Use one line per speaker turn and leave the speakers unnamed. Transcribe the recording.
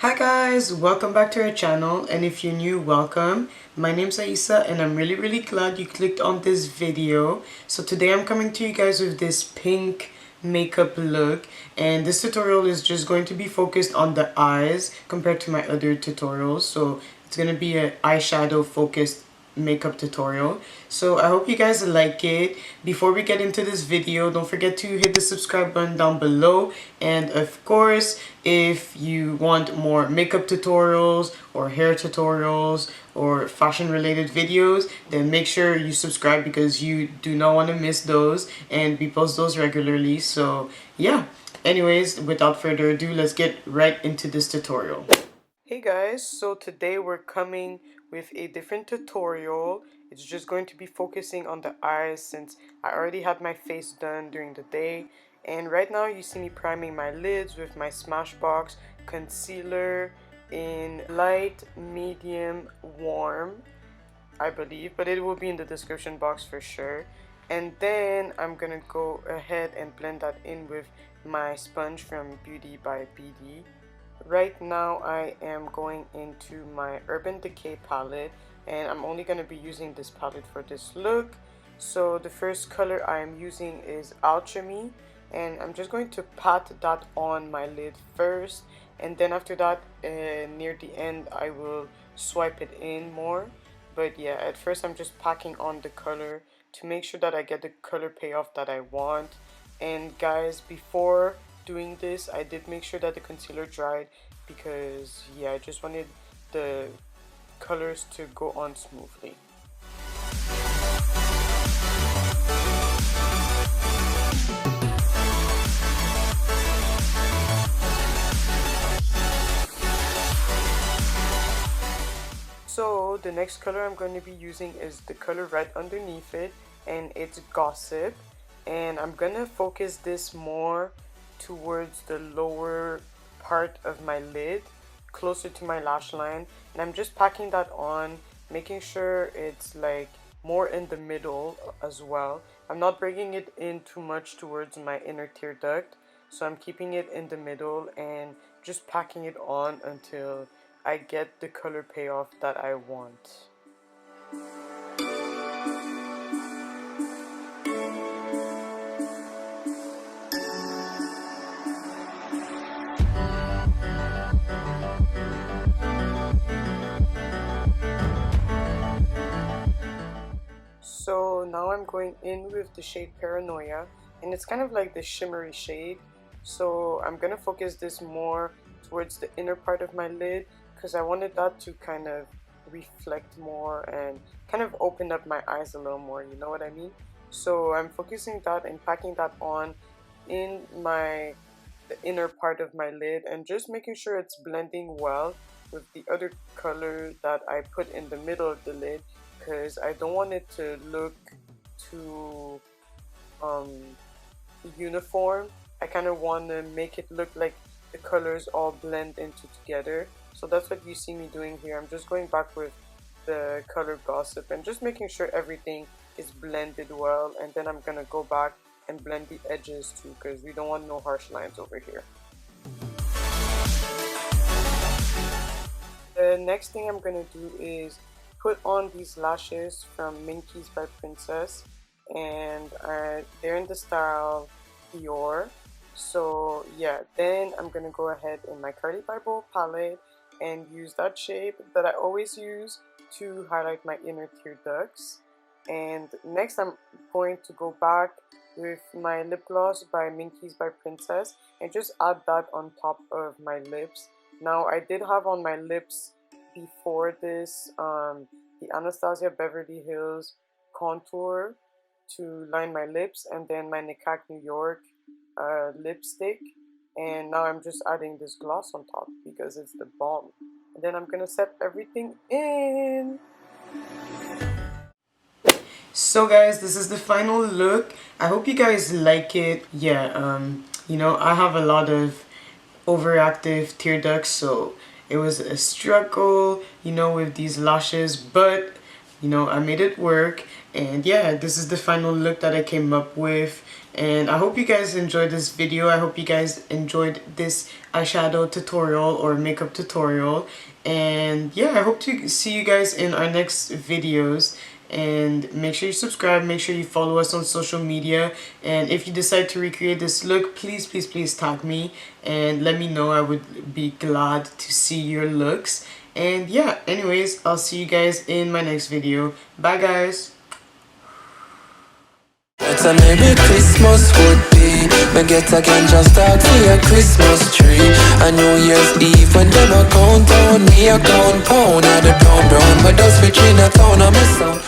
Hi guys, welcome back to our channel, and if you're new, welcome. My name's Aisa and I'm really glad you clicked on this video. So today I'm coming to you guys with this pink makeup look, and this tutorial is just going to be focused on the eyes compared to my other tutorials. So it's going to be an eyeshadow focused makeup tutorial. So I hope you guys like it. Before we get into this video, don't forget to hit the subscribe button down below, and of course if you want more makeup tutorials or hair tutorials or fashion related videos, then make sure you subscribe because you do not want to miss those, and we post those regularly. So yeah, anyways, without further ado, let's get right into this tutorial. Hey guys, so today we're coming with a different tutorial. It's just going to be focusing on the eyes since I already had my face done during the day. And right now you see me priming my lids with my Smashbox concealer in light, medium, warm, I believe, but it will be in the description box for sure. And then I'm gonna go ahead and blend that in with my sponge from Beauty by BD. Right now I am going into my Urban Decay palette, and I'm only going to be using this palette for this look. So the first color I am using is Alchemy, and I'm just going to pat that on my lid first, and then after that near the end I will swipe it in more. But yeah, at first I'm just packing on the color to make sure that I get the color payoff that I want. And guys, before doing this I did make sure that the concealer dried because yeah, I just wanted the colors to go on smoothly. So the next color I'm going to be using is the color right underneath it, and it's Gossip, and I'm gonna focus this more towards the lower part of my lid, closer to my lash line, and I'm just packing that on, making sure it's like more in the middle as well. I'm not bringing it in too much towards my inner tear duct, so I'm keeping it in the middle and just packing it on until I get the color payoff that I want. So now I'm going in with the shade Paranoia, and it's kind of like the shimmery shade. So I'm gonna focus this more towards the inner part of my lid because I wanted that to kind of reflect more and kind of open up my eyes a little more, you know what I mean? So I'm focusing that and packing that on in the inner part of my lid and just making sure it's blending well with the other color that I put in the middle of the lid, because I don't want it to look too uniform. I kind of want to make it look like the colors all blend into together. So that's what you see me doing here. I'm just going back with the color Gossip and just making sure everything is blended well, and then I'm gonna go back and blend the edges too because we don't want no harsh lines over here. The next thing I'm gonna do is put on these lashes from Minkies by Princess, and they're in the style Dior. So yeah, then I'm gonna go ahead in my Carli Bybel palette and use that shape that I always use to highlight my inner tear ducts. And next I'm going to go back with my lip gloss by Minkies by Princess and just add that on top of my lips. Now I did have on my lips before this the Anastasia Beverly Hills contour to line my lips, and then my NICKAK New York lipstick, and now I'm just adding this gloss on top because it's the bomb. And then I'm gonna set everything in. So guys, this is the final look. I hope you guys like it. Yeah, you know, I have a lot of overactive tear ducts, so it was a struggle, you know, with these lashes, but you know, I made it work. And yeah, this is the final look that I came up with. And I hope you guys enjoyed this video. I hope you guys enjoyed this eyeshadow tutorial or makeup tutorial. And yeah, I hope to see you guys in our next videos. And make sure you subscribe, make sure you follow us on social media. And if you decide to recreate this look, please tag me and let me know. I would be glad to see your looks. And yeah, anyways, I'll see you guys in my next video. Bye guys.
It's a Merry Christmas would be. Me get a ganja start for your Christmas tree. A New Year's Eve when them a count down, me a count pound. Of the brown, but those between a town of my sound.